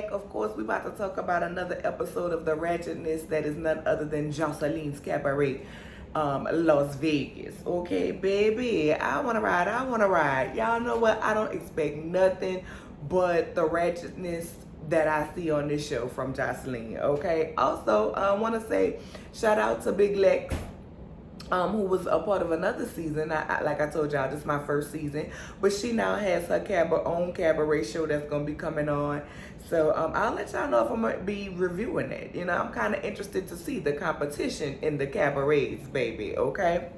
back. Of course, we about to talk about another episode of the ratchetness that is none other than Joseline's Cabaret, Las Vegas. Okay, baby, I want to ride. I want to ride. Y'all know what? I don't expect nothing but the ratchetness that I see on this show from Joseline. Okay. Also, I want to say shout out to Big Lex, who was a part of another season. Like I told y'all, this is my first season, but she now has her own cabaret show that's gonna be coming on. So I'll let y'all know if I'm gonna be reviewing it. You know, I'm kind of interested to see the competition in the cabarets, baby. Okay.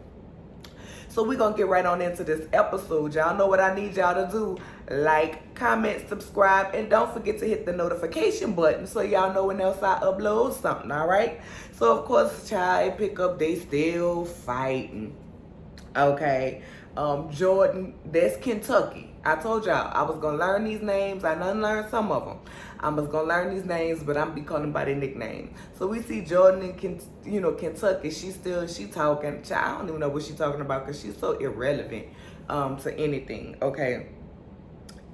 So we're going to get right on into this episode. Y'all know what I need y'all to do. Like, comment, subscribe, and don't forget to hit the notification button so y'all know when else I upload something, all right? So, of course, child pick up, they still fighting. Okay. Jordan, that's Kentucky. I told y'all I was going to learn these names. I done learned some of them. I was going to learn these names, but I'm be calling them by their nickname. So we see Jordan in Kentucky. She talking. I don't even know what she's talking about because she's so irrelevant to anything. Okay.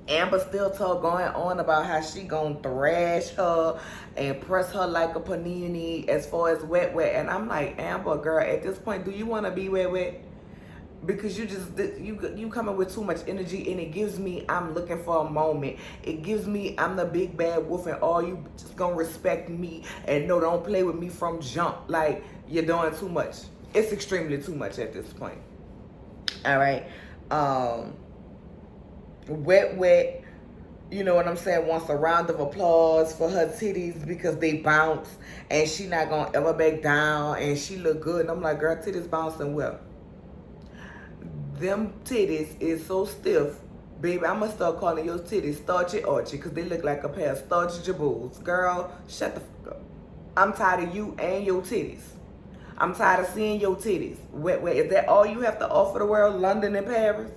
Amber still going on about how she gonna thrash her and press her like a panini as far as wet. And I'm like, Amber, girl, at this point, do you want to be wet? Because you coming with too much energy, and it gives me I'm looking for a moment. It gives me I'm the big bad wolf, and all you just gonna respect me and no, don't play with me from jump. Like, you're doing too much. It's extremely too much at this point. All right. Wet, you know what I'm saying, wants a round of applause for her titties because they bounce, and she not gonna ever back down, and she look good. And I'm like, girl, titties bouncing well. Them titties is so stiff, baby. I'm gonna start calling your titties starchy archy because they look like a pair of starchy jaboos. Girl, shut the fuck up. I'm tired of you and your titties. I'm tired of seeing your titties. Wet. Is that all you have to offer the world, London and Paris?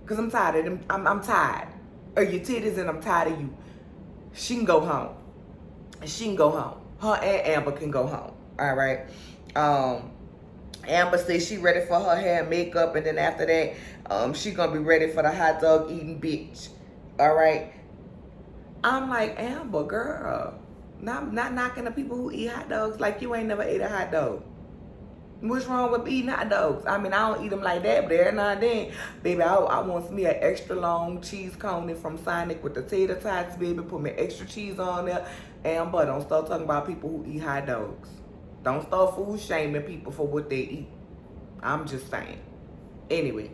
Because I'm tired of them. I'm tired of your titties, and I'm tired of you. She can go home. She can go home. Her and Amber can go home. All right. Amber says she ready for her hair and makeup, and then after that, she gonna be ready for the hot dog eating bitch. All right. I'm like, Amber, girl, not knocking the people who eat hot dogs like you ain't never ate a hot dog. What's wrong with eating hot dogs? I mean, I don't eat them like that, but every now and then, baby, I want me an extra long cheese cone from Sonic with the tater tots, baby. Put me extra cheese on there. Amber, don't start talking about people who eat hot dogs. Don't start food shaming people for what they eat. I'm just saying. Anyway,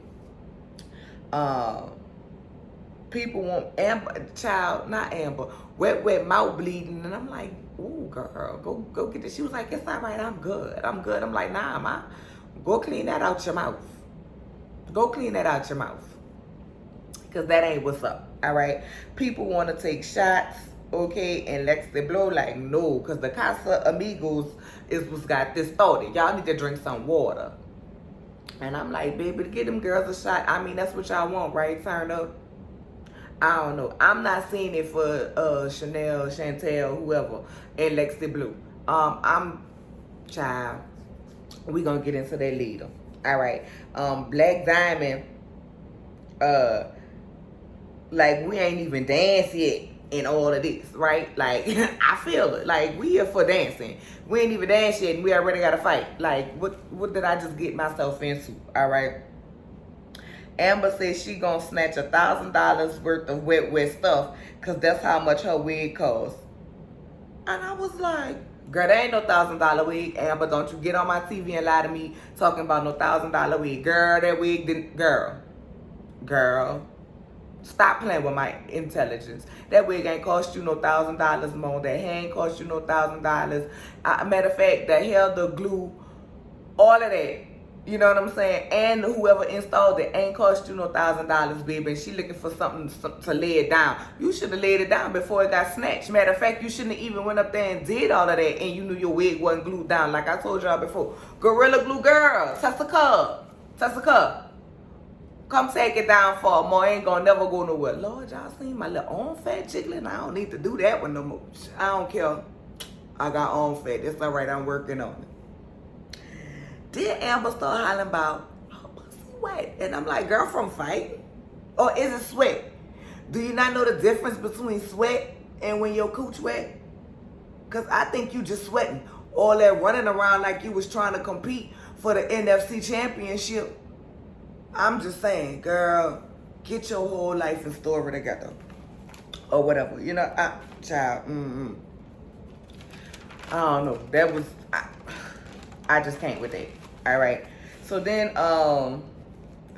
people want Amber, child, not Amber, wet mouth bleeding, and I'm like, ooh, girl, go get this. She was like, it's all right, I'm good. I'm like, nah, ma, go clean that out your mouth. Go clean that out your mouth, because that ain't what's up. All right, people want to take shots. Okay, and Lex they blow like no, because the Casa Amigos is what's got this started. Y'all need to drink some water. And I'm like, baby, to get them girls a shot. I mean, that's what y'all want, right? Turn up. I don't know. I'm not seeing it for Chanel, Chantel, whoever, and Lexi Blue. I'm child. We gonna get into that later. All right. Black Diamond. Like we ain't even danced yet. In all of this, right? Like, I feel it. Like, we here for dancing. We ain't even danced yet, and we already got to fight. Like, what did I just get myself into? All right. Amber says she gonna snatch $1,000 worth of wet stuff, because that's how much her wig costs. And I was like, girl, that ain't no $1,000 wig. Amber, don't you get on my TV and lie to me talking about no $1,000 wig. Girl, that wig didn't, girl. Stop playing with my intelligence. That wig ain't cost you no $1,000 more. That hair ain't cost you no $1,000. Matter of fact, the hair, the glue, all of that. You know what I'm saying? And whoever installed it ain't cost you no $1,000, baby. And she looking for something to lay it down. You should have laid it down before it got snatched. Matter of fact, you shouldn't have even went up there and did all of that, and you knew your wig wasn't glued down. Like I told y'all before. Gorilla Glue girl, Tessica. Come take it down for a more. Ain't gonna never go nowhere. Lord, y'all seen my little arm fat jiggling? I don't need to do that one no more. I don't care. I got arm fat. It's all right. I'm working on it. Did Amber start hollering about her pussy wet? And I'm like, girl, from fighting? Or is it sweat? Do you not know the difference between sweat And when your cooch wet, because I think you just sweating. All that running around like you was trying to compete for the NFC championship. I'm just saying, girl, get your whole life and story together. Or whatever. You know, child, I don't know. That was, I just can't with that. All right. So then,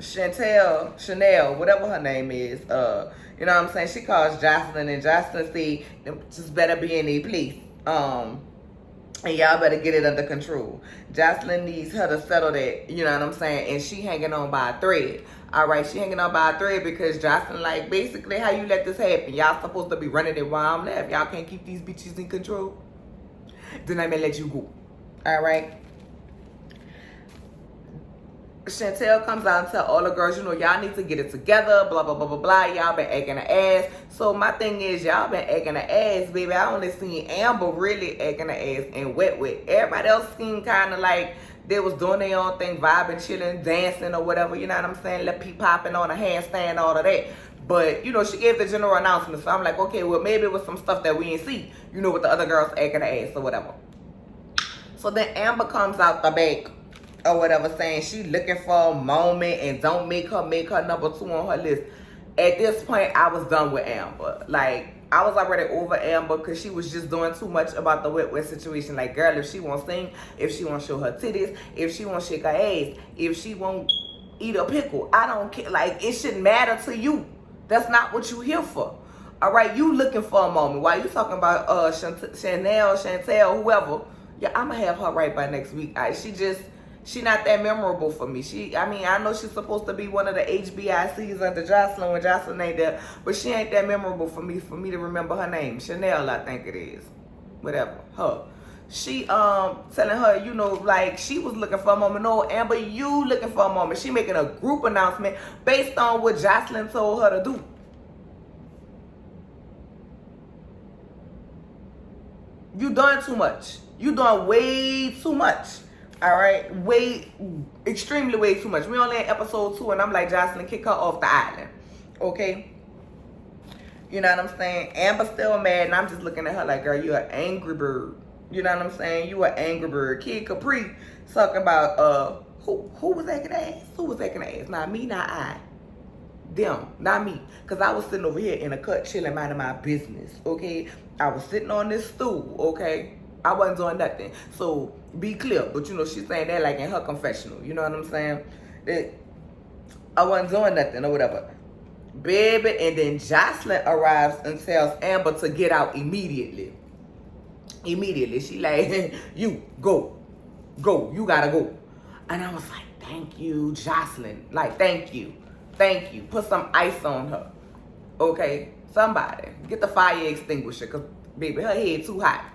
Chanel, whatever her name is, you know what I'm saying? She calls Joseline, and Joseline said, just better be in a place. And y'all better get it under control. Joseline needs her to settle that, you know what I'm saying? And she hanging on by a thread. All right, she hanging on by a thread because Joseline, like, basically, how you let this happen? Y'all supposed to be running it while I'm left. Y'all can't keep these bitches in control. Then I'm gonna let you go. All right. Chantel comes out and tell all the girls, you know, y'all need to get it together, blah, blah, blah, blah, blah. Y'all been acting the ass. So my thing is, y'all been acting the ass, baby. I only seen Amber really acting the ass and wet. Everybody else seemed kind of like they was doing their own thing, vibing, chilling, dancing or whatever. You know what I'm saying? Let people popping on a handstand, all of that. But, you know, she gave the general announcement. So I'm like, okay, well, maybe it was some stuff that we didn't see, you know, with the other girls acting the ass or whatever. So then Amber comes out the back or whatever, saying she looking for a moment and don't make her number 2 on her list. At this point, I was done with Amber. Like, I was already over Amber because she was just doing too much about the wet situation. Like, girl, if she won't sing, if she won't show her titties, if she won't shake her ass, if she won't eat a pickle, I don't care. Like, it shouldn't matter to you. That's not what you here for. All right, you looking for a moment. While you talking about Chantel, whoever, yeah, I'm going to have her right by next week. She not that memorable for me. I mean, I know she's supposed to be one of the HBICs under Joseline when Joseline ain't there, but she ain't that memorable for me to remember her name. Chanel, I think it is. Whatever. Her. She telling her, you know, like she was looking for a moment. No, Amber, you looking for a moment. She making a group announcement based on what Joseline told her to do. You doing too much. You doing way too much. All right, extremely way too much. We only in episode 2, and I'm like, Joseline, kick her off the island, okay? You know what I'm saying? Amber's still mad, and I'm just looking at her like, girl, you're an angry bird. You know what I'm saying? You an angry bird. Kid Capri talking about who was acting ass? Who was acting ass? Not me, not I. Them, not me. Because I was sitting over here in a cut chilling, minding my business, okay? I was sitting on this stool, okay? I wasn't doing nothing. So be clear. But you know, she's saying that like in her confessional. You know what I'm saying? That I wasn't doing nothing or whatever. Baby, and then Joseline arrives and tells Amber to get out immediately. Immediately. She like, you go. Go. You gotta go. And I was like, thank you, Joseline. Like, thank you. Thank you. Put some ice on her. Okay? Somebody. Get the fire extinguisher. Because, baby, her head too hot.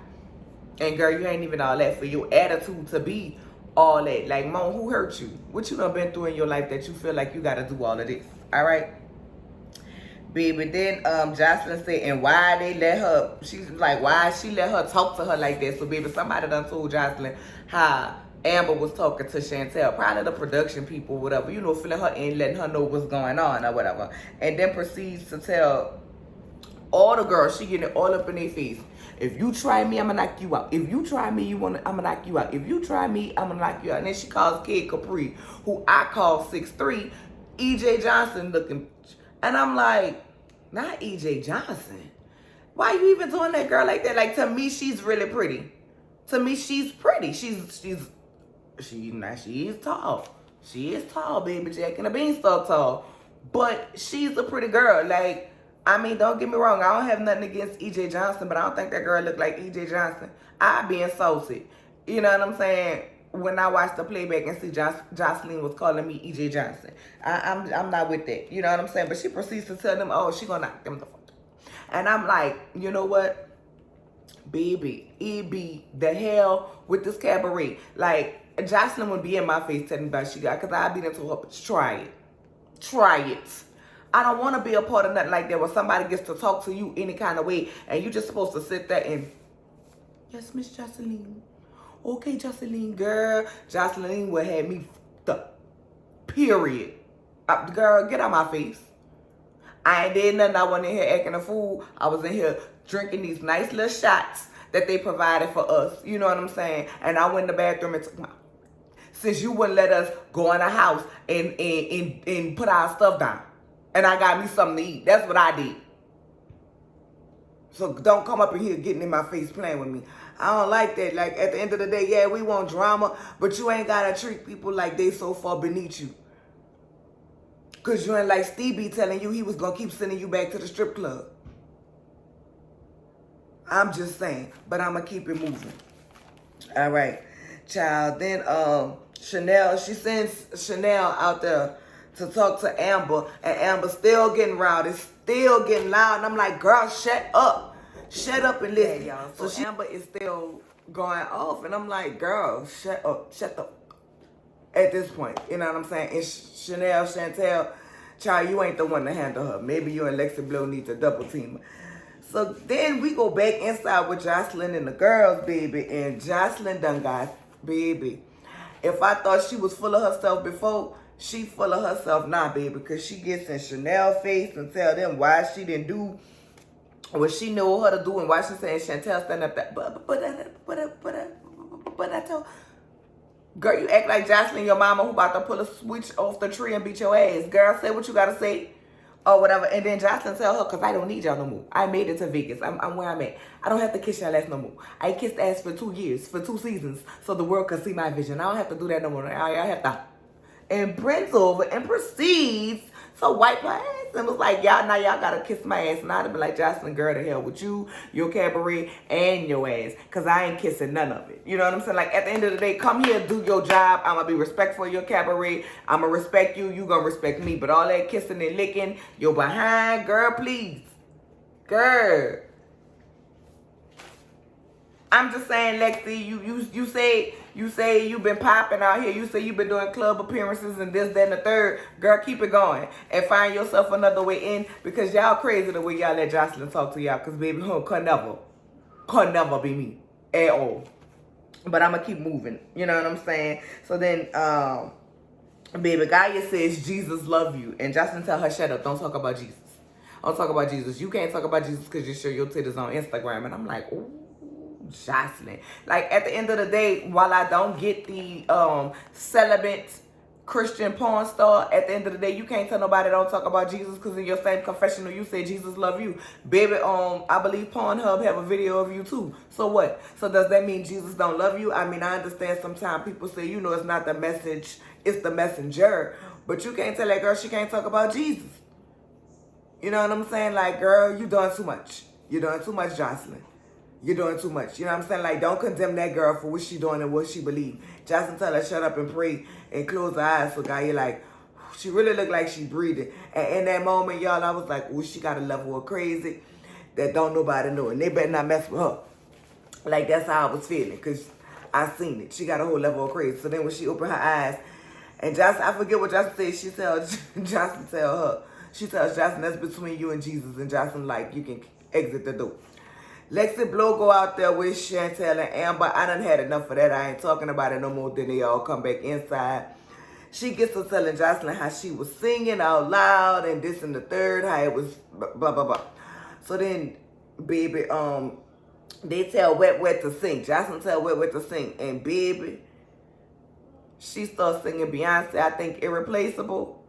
And girl, you ain't even all that for your attitude to be all that. Like, Mom, who hurt you? What you done been through in your life that you feel like you gotta do all of this? All right? Baby, then Joseline said, and why they let her, she's like, why she let her talk to her like that? So, baby, somebody done told Joseline how Amber was talking to Chantel. Probably the production people, whatever. You know, filling her in, letting her know what's going on or whatever. And then proceeds to tell all the girls, she getting it all up in their face. If you try me, I'm gonna knock you out. If you try me, I'm gonna knock you out. If you try me, I'm gonna knock you out. And then she calls Kid Capri, who I call 6'3", EJ Johnson looking. And I'm like, not EJ Johnson. Why you even doing that girl like that? Like, to me, she's really pretty. To me, she's pretty. She is tall. She is tall, baby. Jack and the Beanstalk tall. But she's a pretty girl. Like, I mean, don't get me wrong. I don't have nothing against E.J. Johnson, but I don't think that girl look like E.J. Johnson. I be insulted. You know what I'm saying? When I watched the playback and see Joseline was calling me E.J. Johnson. I'm not with that. You know what I'm saying? But she proceeds to tell them, oh, she gonna knock them the fuck out. And I'm like, you know what? Baby, it be the hell with this cabaret. Like, Joseline would be in my face telling me about she got, because I be into her, try it. Try it. I don't want to be a part of nothing like that where somebody gets to talk to you any kind of way and you just supposed to sit there and, yes, Miss Joseline. Okay, Joseline, girl. Joseline would have me fucked up. Period. Girl, get out my face. I ain't did nothing. I wasn't in here acting a fool. I was in here drinking these nice little shots that they provided for us. You know what I'm saying? And I went in the bathroom and took my, since you wouldn't let us go in the house and put our stuff down. And I got me something to eat. That's what I did. So don't come up in here getting in my face playing with me. I don't like that. Like, at the end of the day, yeah, we want drama, but you ain't got to treat people like they so far beneath you. Because you ain't like Stevie telling you he was going to keep sending you back to the strip club. I'm just saying. But I'm going to keep it moving. All right. Child. Then Chanel, she sends Chanel out there to talk to Amber. And Amber still getting rowdy. Still getting loud. And I'm like, girl, shut up. Shut up and listen. Yeah, y'all. So Amber is still going off. And I'm like, girl, shut up. Shut up. At this point, you know what I'm saying? And Chanel, Chantel, child, you ain't the one to handle her. Maybe you and Lexi Blow need to double team her. So then we go back inside with Joseline and the girls, baby. And Joseline done got, baby. If I thought she was full of herself before, she full of herself now, baby. Because she gets in Chanel's face and tell them why she didn't do what she knew her to do. And why she saying Chantel stand up there. But I told... Girl, you act like Joseline, your mama, who about to pull a switch off the tree and beat your ass. Girl, say what you got to say or whatever. And then Joseline tell her, because I don't need y'all no more. I made it to Vegas. I'm where I'm at. I don't have to kiss y'all ass no more. I kissed ass for 2 years, for 2 seasons, so the world could see my vision. I don't have to do that no more. I have to. And Brent's over and proceeds to wipe her ass and was like, y'all, now y'all got to kiss my ass. And I'd have been like, Joseline, girl, to hell with you, your cabaret, and your ass. Because I ain't kissing none of it. You know what I'm saying? Like, at the end of the day, come here, do your job. I'm going to be respectful of your cabaret. I'm going to respect you. You going to respect me. But all that kissing and licking, you're behind. Girl, please. Girl. I'm just saying, Lexi, you say you've been popping out here. You say you've been doing club appearances and this, that, and the third. Girl, keep it going. And find yourself another way in. Because y'all crazy the way y'all let Joseline talk to y'all. Because, baby, could never be me. At all. But I'm going to keep moving. You know what I'm saying? So then, baby, Gaia says, Jesus love you. And Joseline tell her, shut up. Don't talk about Jesus. Don't talk about Jesus. You can't talk about Jesus because you show your titties on Instagram. And I'm like, ooh. Joseline. Like, at the end of the day, while I don't get the celibate Christian porn star, at the end of the day, you can't tell nobody don't talk about Jesus because in your same confessional, you say Jesus love you. Baby, I believe Pornhub have a video of you too. So what? So does that mean Jesus don't love you? I mean, I understand sometimes people say, you know, it's not the message, it's the messenger. But you can't tell that girl she can't talk about Jesus. You know what I'm saying? Like, girl, you doing too much. You're doing too much, Joseline. You're doing too much. You know what I'm saying? Like, don't condemn that girl for what she doing and what she believe. Joseline tell her shut up and pray and close her eyes. So, guy, you're like, she really look like she breathing. And in that moment, y'all, I was like, oh, she got a level of crazy that don't nobody know. And they better not mess with her. Like, that's how I was feeling because I seen it. She got a whole level of crazy. So then when she opened her eyes, and Joseline, I forget what Joseline said. She tells Joseline tell her. She tells Joseline, that's between you and Jesus. And Joseline, like, you can exit the door. Lexi Blow go out there with Chantel and Amber. I done had enough of that. I ain't talking about it no more. Then they all come back inside. She gets to telling Joseline how she was singing out loud and this and the third, how it was blah, blah, blah. So then, baby, they tell Wet Wet to sing. Joseline tell Wet Wet to sing. And baby, she starts singing Beyonce, I think, Irreplaceable.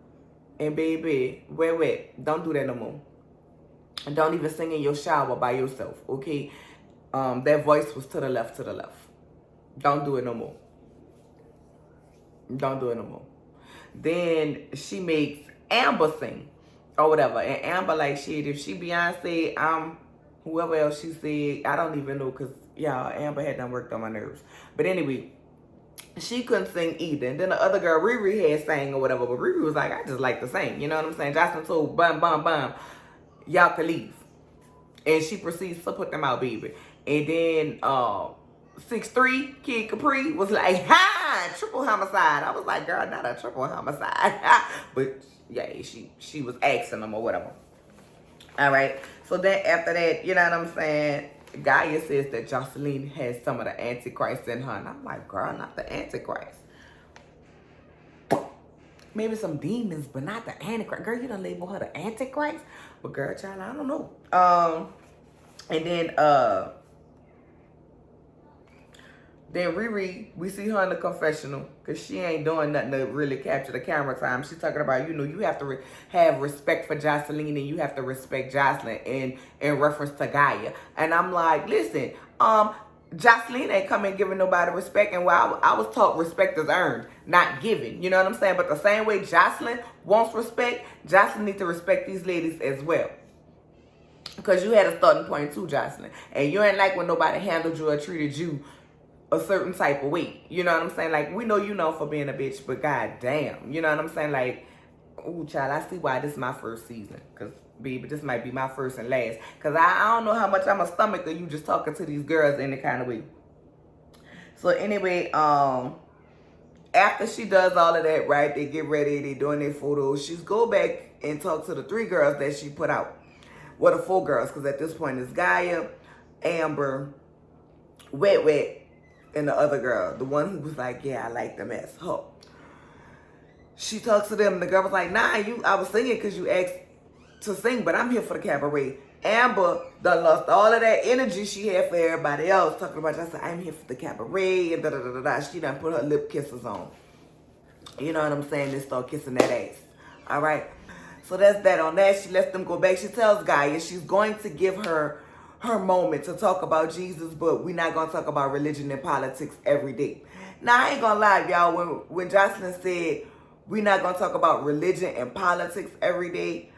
And baby, Wet Wet, don't do that no more. And don't even sing in your shower by yourself, okay? That voice was to the left, to the left. Don't do it no more. Don't do it no more. Then she makes Amber sing or whatever. And Amber like, shit, if she Beyonce, I'm whoever else she said. I don't even know because, y'all, Amber had done worked on my nerves. But anyway, she couldn't sing either. And then the other girl, Riri, had sang or whatever. But Riri was like, I just like to sing. You know what I'm saying? Joseline told, bum, bum, bum. Y'all can leave. And she proceeds to put them out, baby. And then 6'3" Kid Capri was like, ha! Triple homicide. I was like, girl, not a triple homicide. But yeah, she was asking them or whatever. All right. So then after that, you know what I'm saying? Gaia says that Joseline has some of the Antichrist in her. And I'm like, girl, not the Antichrist. Maybe some demons, but not the Antichrist. Girl, you done label her the Antichrist? But girl, child, I don't know. And then Riri, we see her in the confessional because she ain't doing nothing to really capture the camera time. She's talking about, you have to have respect for Joseline and you have to respect Joseline in reference to Gaia. And I'm like, listen, Joseline ain't coming giving nobody respect. And while I was taught respect is earned, not given. You know what I'm saying? But the same way Joseline wants respect, Joseline needs to respect these ladies as well. Because you had a starting point too, Joseline. And you ain't like when nobody handled you or treated you a certain type of way. You know what I'm saying? Like, we know you know for being a bitch, but goddamn. You know what I'm saying? Like, ooh, child, I see why this is my first season. Because, baby, this might be my first and last. Because I don't know how much I'm a stomach of you just talking to these girls any kind of way. So, anyway, after she does all of that, right, they get ready, they doing their photos. She's go back and talk to the 3 girls that she put out. Well, the 4 girls, because at this point it's Gaia, Amber, Wet, and the other girl, the one who was like, yeah, I like the mess. Her. She talks to them, and the girl was like, nah, I was singing because you asked to sing, but I'm here for the cabaret. Amber done lost all of that energy she had for everybody else, talking about, I said, I'm here for the cabaret, and da-da-da-da-da. She done put her lip kisses on. You know what I'm saying? They start kissing that ass. All right? So that's that on that. She lets them go back. She tells Gaia she's going to give her moment to talk about Jesus, but we're not going to talk about religion and politics every day. Now, I ain't going to lie, y'all. When Joseline said we're not going to talk about religion and politics every day,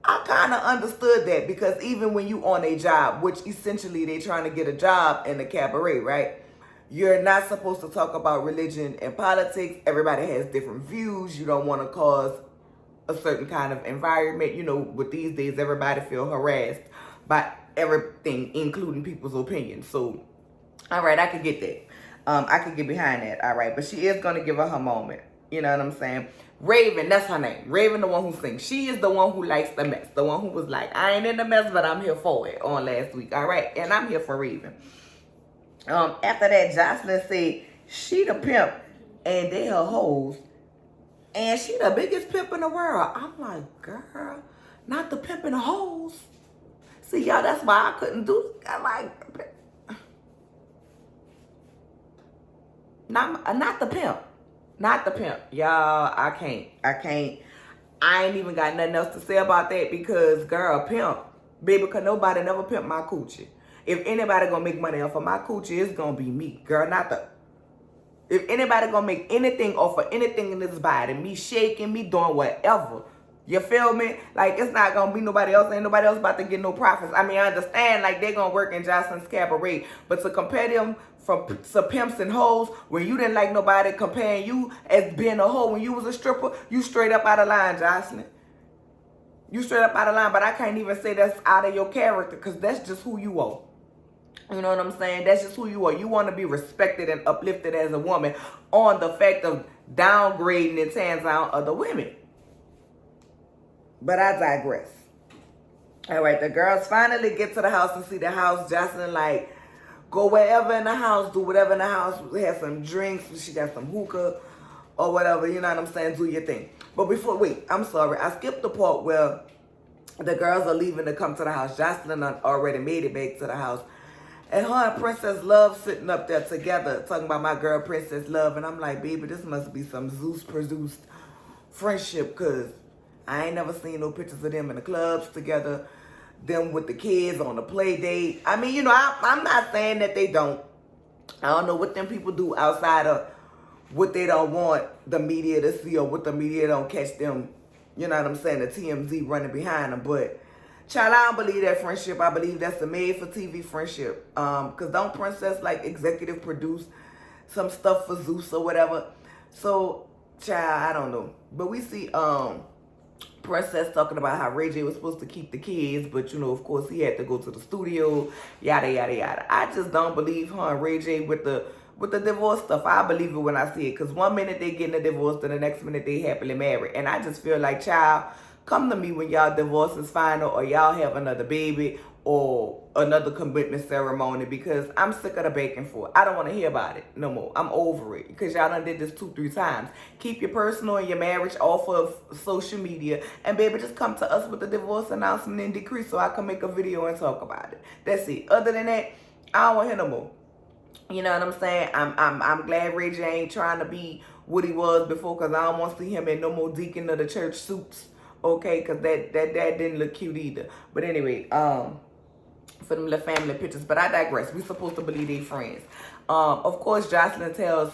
I kind of understood that, because even when you on a job, which essentially they trying to get a job in the cabaret, right? You're not supposed to talk about religion and politics. Everybody has different views. You don't want to cause a certain kind of environment. You know, with these days, everybody feel harassed by everything, including people's opinions. So, all right, I could get that. I could get behind that. All right, but she is going to give her moment. You know what I'm saying? Raven, that's her name. Raven, the one who sings. She is the one who likes the mess. The one who was like, I ain't in the mess, but I'm here for it on last week. All right, and I'm here for Raven. After that, Joseline said she the pimp and they her hoes. And she the biggest pimp in the world. I'm like, girl, not the pimp and the hoes. See, y'all, that's why I couldn't do it. I'm like, not the pimp. Not the pimp. Y'all, I can't. I ain't even got nothing else to say about that, because, girl, pimp. Baby, because nobody never pimped my coochie. If anybody gonna make money off of my coochie, it's gonna be me. Girl, not the... If anybody gonna make anything off of anything in this body, me shaking, me doing whatever, you feel me? Like, it's not gonna be nobody else. Ain't nobody else about to get no profits. I mean, I understand, like, they gonna work in Joseline's cabaret, but to compare them from some pimps and hoes, when you didn't like nobody comparing you as being a hoe when you was a stripper, you straight up out of line, Joseline. You straight up out of line, but I can't even say that's out of your character, because that's just who you are. You know what I'm saying? That's just who you are. You want to be respected and uplifted as a woman on the fact of downgrading and tearing down other women. But I digress. All right, the girls finally get to the house and see the house. Joseline, like, go wherever in the house, do whatever in the house. Have some drinks. She got some hookah or whatever. You know what I'm saying? Do your thing. But wait, I'm sorry. I skipped the part where the girls are leaving to come to the house. Joseline already made it back to the house. And her and Princess Love sitting up there together, talking about my girl Princess Love. And I'm like, baby, this must be some Zeus-produced friendship, because I ain't never seen no pictures of them in the clubs together, them with the kids on the play date. I mean, you know, I'm not saying that they don't. I don't know what them people do outside of what they don't want the media to see, or what the media don't catch them, you know what I'm saying, the TMZ running behind them. But child, I don't believe that friendship. I believe that's a made-for-TV friendship. Because don't Princess, like, executive produce some stuff for Zeus or whatever? So, child, I don't know. But we see Princess talking about how Ray J was supposed to keep the kids, but, you know, of course, he had to go to the studio, yada, yada, yada. I just don't believe her and Ray J with the divorce stuff. I believe it when I see it. Because one minute they getting a divorce, then the next minute they happily married. And I just feel like, child, Come to me when y'all divorce is final or y'all have another baby or another commitment ceremony, because I'm sick of the back and forth. I don't want to hear about it no more. I'm over it because y'all done did this 2-3 times. Keep your personal and your marriage off of social media, and baby, just come to us with the divorce announcement and decree so I can make a video and talk about it. That's it. Other than that, I don't want to hear no more. You know what I'm saying? I'm glad Ray J ain't trying to be what he was before, because I don't want to see him in no more deacon of the church suits. Okay, because that didn't look cute either. But anyway, for them little family pictures. But I digress. We supposed to believe they friends. Of course, Joseline tells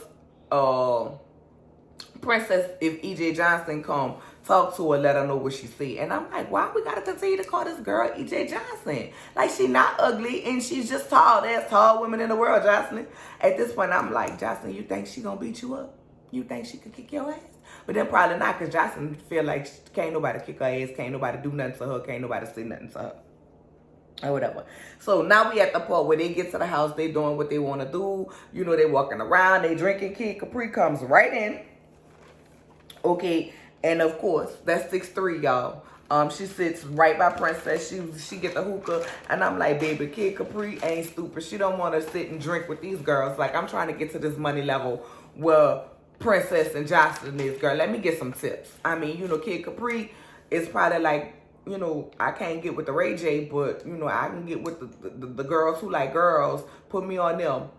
Princess if E.J. Johnson come, talk to her, let her know what she said. And I'm like, why we gotta continue to call this girl E.J. Johnson? Like, she not ugly and she's just tall. There's tall women in the world, Joseline. At this point, I'm like, Joseline, you think she gonna beat you up? You think she could kick your ass? But then probably not, because Joseline feel like can't nobody kick her ass, can't nobody do nothing to her, can't nobody say nothing to her. Or whatever. So now we at the part where they get to the house, they doing what they want to do. You know, they walking around, they drinking. Kid Capri comes right in. Okay, and of course, that's 6'3", y'all. She sits right by Princess. She get the hookah, and I'm like, baby, Kid Capri ain't stupid. She don't want to sit and drink with these girls. Like, I'm trying to get to this money level where Princess and Joseline is. Girl, let me get some tips. I mean, you know, Kid Capri is probably like, you know, I can't get with the Ray J, but, you know, I can get with the girls who like girls. Put me on them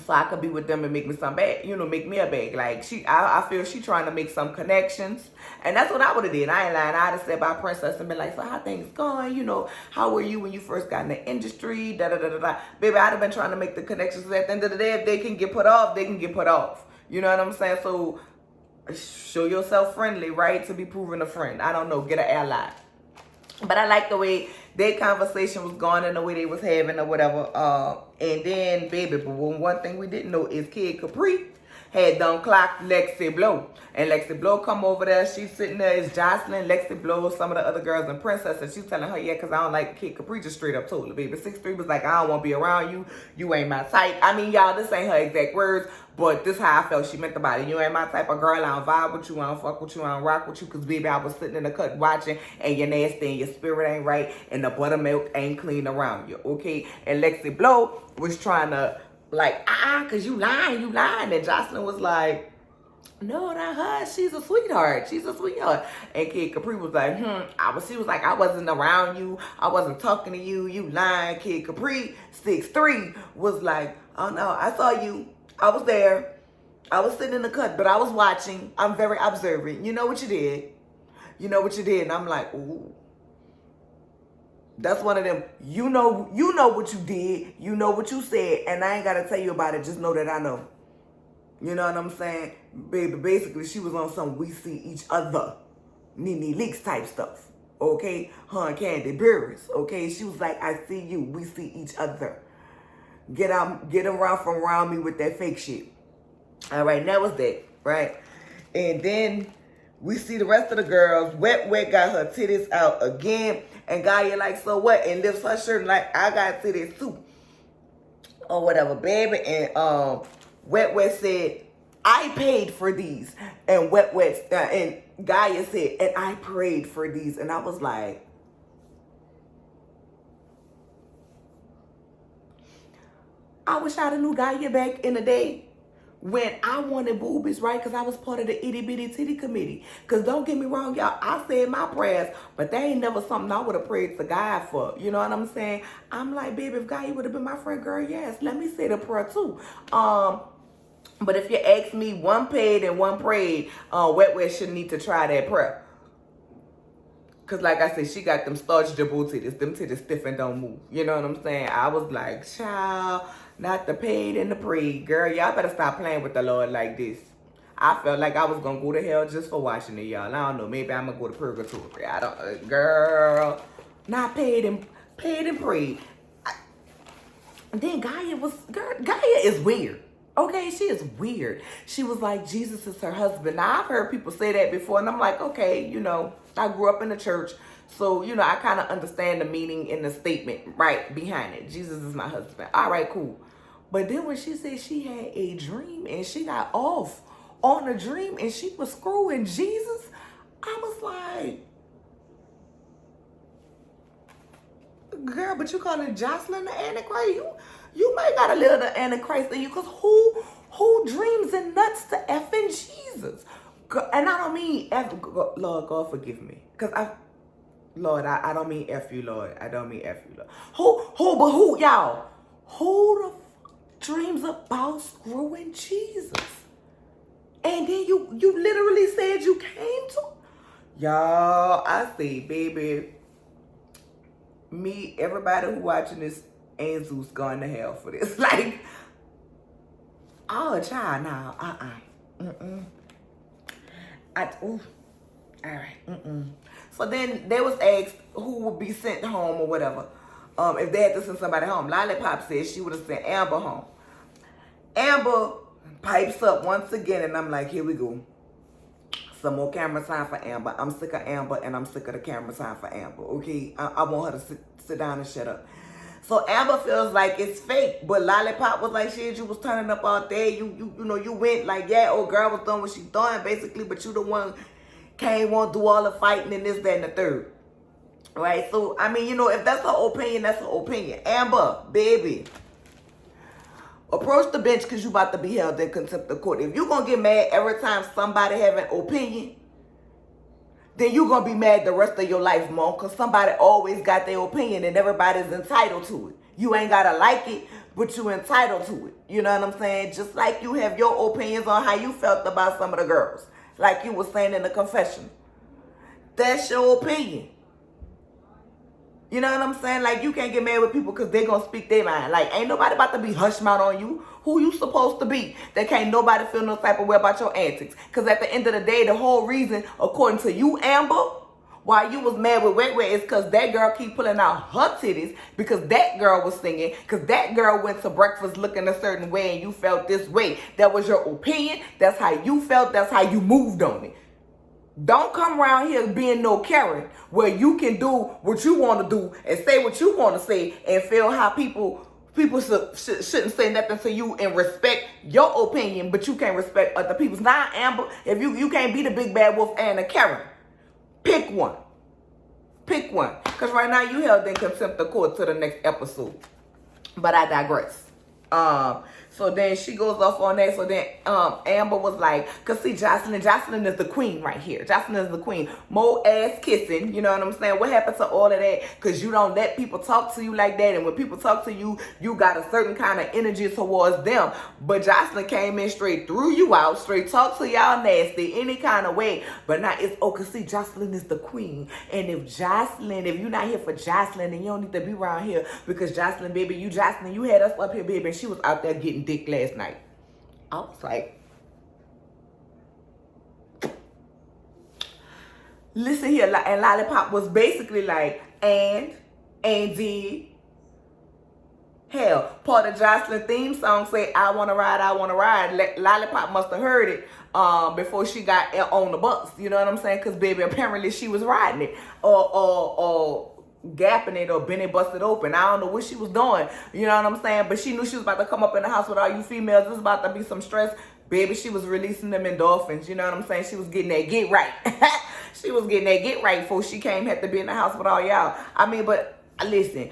so I could be with them and make me some bag, you know, make me a bag. Like, I feel she trying to make some connections. And that's what I would have did. I ain't lying. I'd have said by Princess and been like, so how things going? You know, how were you when you first got in the industry? Da-da-da-da-da. Baby, I'd have been trying to make the connections. At the end of the day, if they can get put off, they can get put off. You know what I'm saying? So, show yourself friendly, right? To be proven a friend. I don't know. Get an ally. But I like the way their conversation was going and the way they was having or whatever. And then, baby, but one thing we didn't know is Kid Capri had done clocked Lexi Blow. And Lexi Blow come over there. She's sitting there. It's Joseline, Lexi Blow, some of the other girls, and Princess. And she's telling her, yeah, because I don't like Kid Capri. Just straight up told her, baby. 6'3" was like, I don't want to be around you. You ain't my type. I mean, y'all, this ain't her exact words. But this how I felt she meant about it. You ain't my type of girl. I don't vibe with you. I don't fuck with you. I don't rock with you. Because, baby, I was sitting in the cut watching. And you're nasty. And your spirit ain't right. And the buttermilk ain't clean around you. Okay? And Lexi Blow was trying to, like, because you lying. You lying. And Joseline was like, no, not her. She's a sweetheart. She's a sweetheart. And Kid Capri was like, she was like, I wasn't around you. I wasn't talking to you. You lying. Kid Capri, 6'3", was like, oh, no, I saw you. I was there. I was sitting in the cut, but I was watching. I'm very observant. You know what you did. You know what you did. And I'm like, ooh. That's one of them, you know what you did. You know what you said. And I ain't got to tell you about it. Just know that I know. You know what I'm saying? Baby, basically, she was on some we see each other. Nene Leaks type stuff. Okay? Her and Candy Burris. Okay? She was like, I see you. We see each other. Get around me with that fake shit. All right, that was that, right? And then we see the rest of the girls. Wet got her titties out again. And Gaia like, so what? And lifts her shirt like, I got titties too. Or whatever, baby. And Wet said, I paid for these. And and Gaia said, and I prayed for these. And I was like, I wish I'd have knew Gaia back in the day when I wanted boobies, right? Because I was part of the itty bitty titty committee. Because don't get me wrong, y'all, I said my prayers, but that ain't never something I would have prayed to God for. You know what I'm saying? I'm like, baby, if Gaia would have been my friend, girl, yes, let me say the prayer too. But if you ask me, one paid and one prayed, Wet should need to try that prayer. Because like I said, she got them starch jaboo titties. Them titties stiff and don't move. You know what I'm saying? I was like, child, not the paid and the prayed. Girl, y'all better stop playing with the Lord like this. I felt like I was going to go to hell just for watching it, y'all. I don't know. Maybe I'm going to go to purgatory. I don't, girl, not paid and prayed. Then Gaia is weird. Okay, she is weird. She was like, Jesus is her husband. Now, I've heard people say that before, and I'm like, okay, you know, I grew up in the church, so, you know, I kind of understand the meaning in the statement right behind it. Jesus is my husband. All right, cool. But then when she said she had a dream, and she got off on a dream, and she was screwing Jesus, I was like, Girl, but you calling Joseline the Antichrist? You might got a little the Antichrist in you, because who dreams and nuts to effing Jesus? And I don't mean F, Lord, God forgive me. Because Lord, I don't mean F you, Lord. I don't mean F you, Lord. Who, y'all? Who the fuck dreams about screwing Jesus? And then you literally said you came to? Y'all, I say, baby, me, everybody who watching this, Angel's going to hell for this. Like, oh, child, now, all right, So then they was asked who would be sent home or whatever. If they had to send somebody home. Lollipop said she would have sent Amber home. Amber pipes up once again, and I'm like, here we go. Some more camera time for Amber. I'm sick of Amber, and I'm sick of the camera time for Amber, okay? I want her to sit down and shut up. So Amber feels like it's fake, but Lollipop was like, shit, you was turning up all day. You know, you went like, yeah, old girl was doing what she doing, basically, but you the one came on, do all the fighting and this, that, and the third. Right? So, I mean, you know, if that's her opinion, that's her opinion. Amber, baby, approach the bench because you about to be held in contempt of court. If you going to get mad every time somebody have an opinion, then you going to be mad the rest of your life, Mom, because somebody always got their opinion and everybody's entitled to it. You ain't got to like it, but you entitled to it. You know what I'm saying? Just like you have your opinions on how you felt about some of the girls. Like you were saying in the confession. That's your opinion. You know what I'm saying? Like, you can't get mad with people because they're going to speak their mind. Like, ain't nobody about to be hush mouth on you. Who you supposed to be? That can't nobody feel no type of way about your antics. Because at the end of the day, the whole reason, according to you, Amber, why you was mad with Wet Wet is because that girl keep pulling out her titties because that girl was singing, because that girl went to breakfast looking a certain way and you felt this way. That was your opinion. That's how you felt. That's how you moved on it. Don't come around here being no Karen where you can do what you want to do and say what you want to say and feel how people shouldn't say nothing to you and respect your opinion, but you can't respect other people's. Now, Amber, if you can't be the big bad wolf and a Karen, pick one. Pick one. Because right now you held in contempt of court to the next episode. But I digress. So then she goes off on that. So then Amber was like, because see, Joseline is the queen right here. Joseline is the queen. More ass kissing, you know what I'm saying? What happened to all of that? Because you don't let people talk to you like that. And when people talk to you, you got a certain kind of energy towards them. But Joseline came in straight, threw you out, straight talk to y'all nasty, any kind of way. But now it's, oh, because see, Joseline is the queen. And if you're not here for Joseline, then you don't need to be around here because Joseline, baby, you had us up here, baby, and she was out there getting dick last night. I was like, listen here, and Lollipop was basically like, and did. Hell, part of Joseline theme song say, I wanna ride, I wanna ride. Lollipop must have heard it before she got on the bus. You know what I'm saying? Because, baby, apparently she was riding it. Or gapping it or bending busted open. I don't know what she was doing. You know what I'm saying? But she knew she was about to come up in the house with all you females. It was about to be some stress. Baby, she was releasing them endorphins. You know what I'm saying? She was getting that get right. She was getting that get right before she had to be in the house with all y'all. I mean, but listen,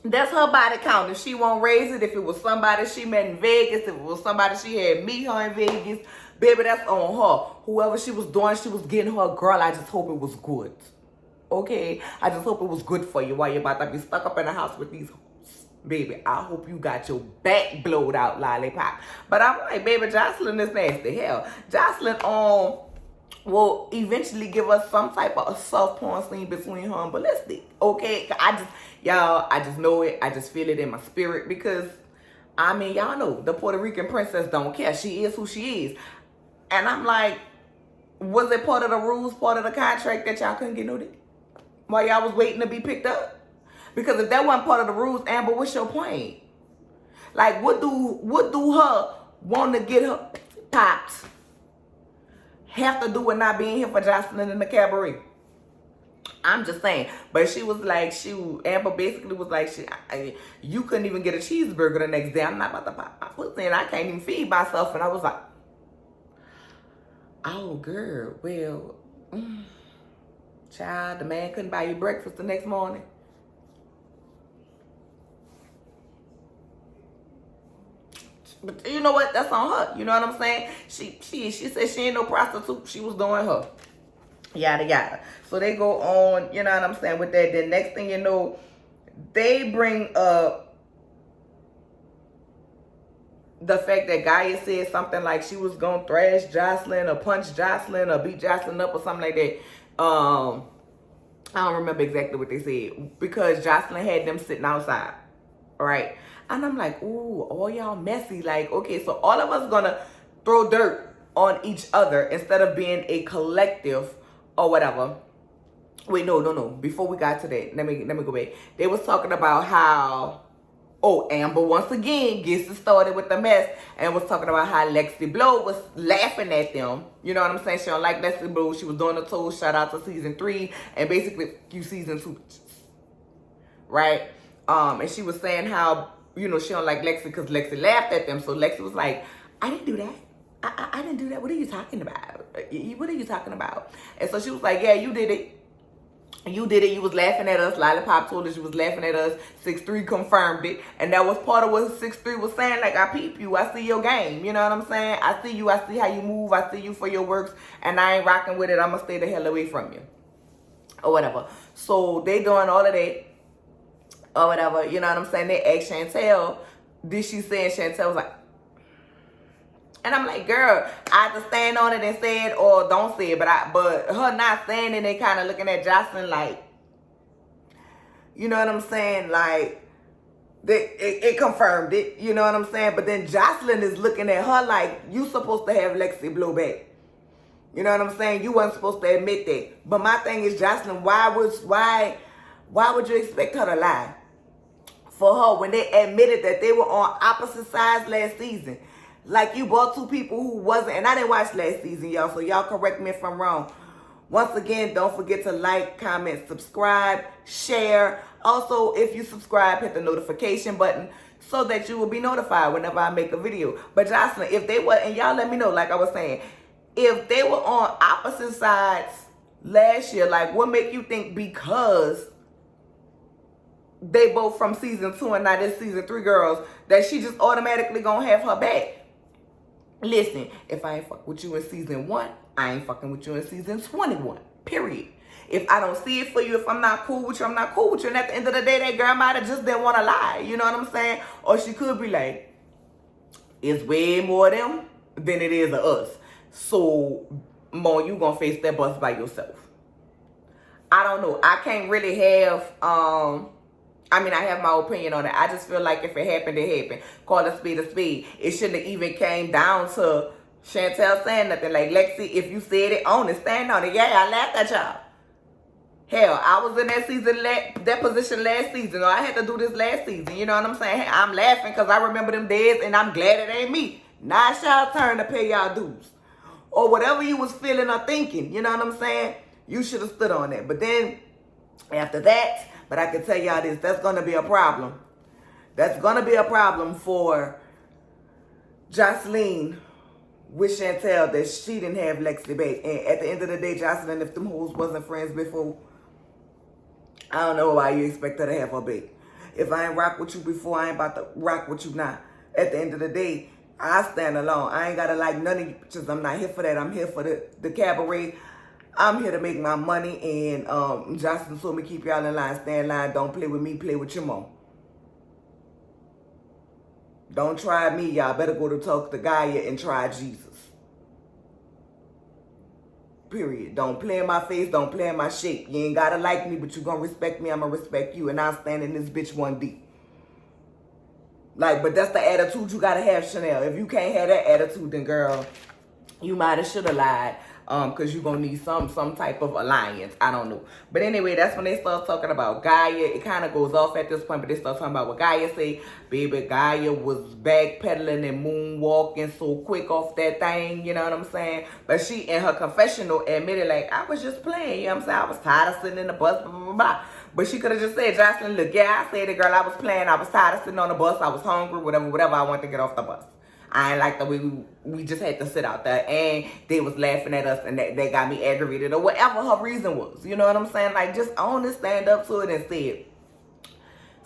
that's her body count. If she won't raise it, if it was somebody she met in Vegas, if it was somebody she had meet her in Vegas, baby, that's on her. Whoever she was doing, she was getting her. Girl, I just hope it was good. Okay, I just hope it was good for you while you're about to be stuck up in the house with these hoes. Baby, I hope you got your back blowed out, Lollipop. But I'm like, baby, Joseline is nasty. Hell, Joseline will eventually give us some type of a soft porn scene between her and Ballistic. Okay, I just know it. I just feel it in my spirit because, I mean, y'all know the Puerto Rican princess don't care. She is who she is. And I'm like, was it part of the rules, part of the contract that y'all couldn't get no dick while y'all was waiting to be picked up? Because if that wasn't part of the rules, Amber, what's your point? Like, what do her want to get her popped have to do with not being here for Joseline in the cabaret? I'm just saying. But she was like, Amber basically was like, you couldn't even get a cheeseburger the next day. I'm not about to pop my pussy and I can't even feed myself. And I was like, oh, girl, well, Child, the man couldn't buy you breakfast the next morning. But you know what? That's on her. You know what I'm saying? She said she ain't no prostitute. She was doing her. Yada yada. So they go on, you know what I'm saying, with that. Then next thing you know, they bring up the fact that Gaia said something like she was gonna thrash Joseline or punch Joseline or beat Joseline up or something like that. I don't remember exactly what they said because Joseline had them sitting outside, right? And I'm like, ooh, all y'all messy. Like, okay, so all of us gonna throw dirt on each other instead of being a collective or whatever. Wait, no. Before we got to that, let me go back. They was talking about how, Amber once again gets it started with the mess and was talking about how Lexi Blow was laughing at them. You know what I'm saying? She don't like Lexi Blow. She was doing the toast. Shout out to season 3 and basically season 2, right? And she was saying how, you know, she don't like Lexi because Lexi laughed at them. So Lexi was like, I didn't do that. I didn't do that. What are you talking about? What are you talking about? And so she was like, yeah, you did it. You did it. You was laughing at us. Lollipop told us you was laughing at us. 6'3" confirmed it. And that was part of what 6'3" was saying. Like, I peep you. I see your game. You know what I'm saying? I see you. I see how you move. I see you for your works. And I ain't rocking with it. I'm going to stay the hell away from you. Or whatever. So they doing all of that. Or whatever. You know what I'm saying? They asked Chantel. Did she say? And Chantel was like, and I'm like, girl, I have to stand on it and say it or don't say it. But her not saying it, they kind of looking at Joseline like, you know what I'm saying? Like, it confirmed it. You know what I'm saying? But then Joseline is looking at her like, you supposed to have Lexi Blow back. You know what I'm saying? You wasn't supposed to admit that. But my thing is, Joseline, why would you expect her to lie? For her, when they admitted that they were on opposite sides last season. Like, you brought two people who wasn't, and I didn't watch last season, y'all, so y'all correct me if I'm wrong. Once again, don't forget to like, comment, subscribe, share. Also, if you subscribe, hit the notification button so that you will be notified whenever I make a video. But Joseline, if they were, and y'all let me know, like I was saying, if they were on opposite sides last year, like, what make you think because they both from season 2 and now this season 3 girls, that she just automatically gonna have her back? Listen, if I ain't fuck with you in season 1, I ain't fucking with you in season 21. Period. If I don't see it for you, if I'm not cool with you, I'm not cool with you. And at the end of the day, that girl might have just didn't want to lie. You know what I'm saying? Or she could be like, it's way more of them than it is of us. So, Mo, you gonna face that bus by yourself. I don't know. I can't really have, I have my opinion on it. I just feel like if it happened, it happened. Call a speed a speed. It shouldn't have even came down to Chantel saying nothing. Like, Lexi, if you said it, own it, stand on it. Yeah, I laughed at y'all. Hell, I was in that season, that position last season. Or I had to do this last season. You know what I'm saying? I'm laughing because I remember them days and I'm glad it ain't me. Now it's y'all turn to pay y'all dues. Or whatever you was feeling or thinking. You know what I'm saying? You should have stood on that. But then, after that, but I can tell y'all this, that's going to be a problem. That's going to be a problem for Joseline with Chantel that she didn't have Lexi back. And at the end of the day, Joseline, if them hoes wasn't friends before, I don't know why you expect her to have her back. If I ain't rock with you before, I ain't about to rock with you now. At the end of the day, I stand alone. I ain't got to like none of you bitches. I'm not here for that. I'm here for the cabaret. I'm here to make my money, and Joseline told me keep y'all in line, stay in line, don't play with me, play with your mom. Don't try me, y'all better go to talk to Gaia and try Jesus. Period. Don't play in my face, don't play in my shape. You ain't gotta like me, but you gonna respect me, I'm gonna respect you, and I'll stand in this bitch 1 deep. Like, but that's the attitude you gotta have, Chanel. If you can't have that attitude, then girl, you might have should have lied. Because you're going to need some type of alliance. I don't know. But anyway, that's when they start talking about Gaia. It kind of goes off at this point, but they start talking about what Gaia say. Baby, Gaia was backpedaling and moonwalking so quick off that thing, you know what I'm saying? But she, in her confessional, admitted, like, I was just playing, you know what I'm saying? I was tired of sitting in the bus, blah, blah, blah. But she could have just said, Joseline, look, yeah, I said it, girl, I was playing. I was tired of sitting on the bus. I was hungry, whatever I wanted to get off the bus. I ain't like the way we just had to sit out there, and they was laughing at us, and that got me aggravated, or whatever her reason was. You know what I'm saying? Like, just own it, stand up to it, and say it.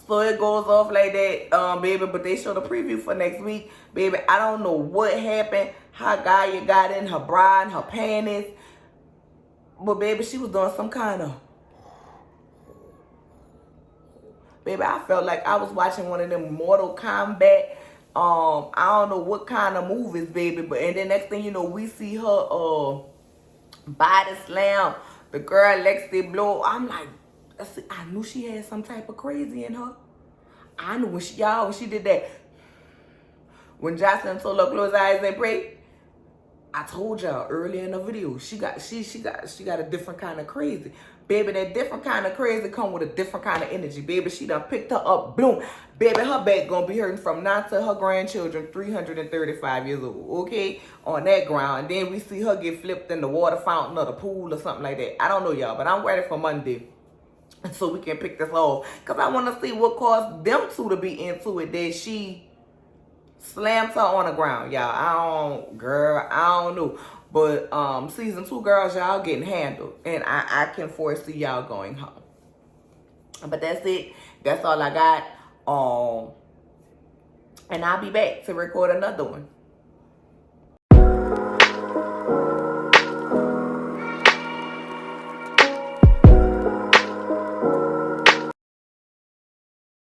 So it goes off like that, baby. But they showed a preview for next week, baby. I don't know what happened, how Gaia got in her bra and her panties, but baby, she was doing some kind of, baby, I felt like I was watching one of them Mortal Kombat, I don't know what kind of movies, baby. But and then next thing you know, we see her body slam the girl Lexi Blow. I'm like, I knew she had some type of crazy in her. I knew when she did that. When Joseline told her close her eyes and pray, I told y'all earlier in the video, she got a different kind of crazy. Baby, that different kind of crazy come with a different kind of energy. Baby, she done picked her up, boom. Baby, her back gonna be hurting from now to her grandchildren, 335 years old, okay? On that ground. And then we see her get flipped in the water fountain or the pool or something like that. I don't know, y'all, but I'm ready for Monday. So we can pick this off. Because I want to see what caused them two to be into it. That she slammed her on the ground, y'all. I don't know. But season 2, girls, y'all getting handled. And I can foresee y'all going home. But that's it. That's all I got. And I'll be back to record another one.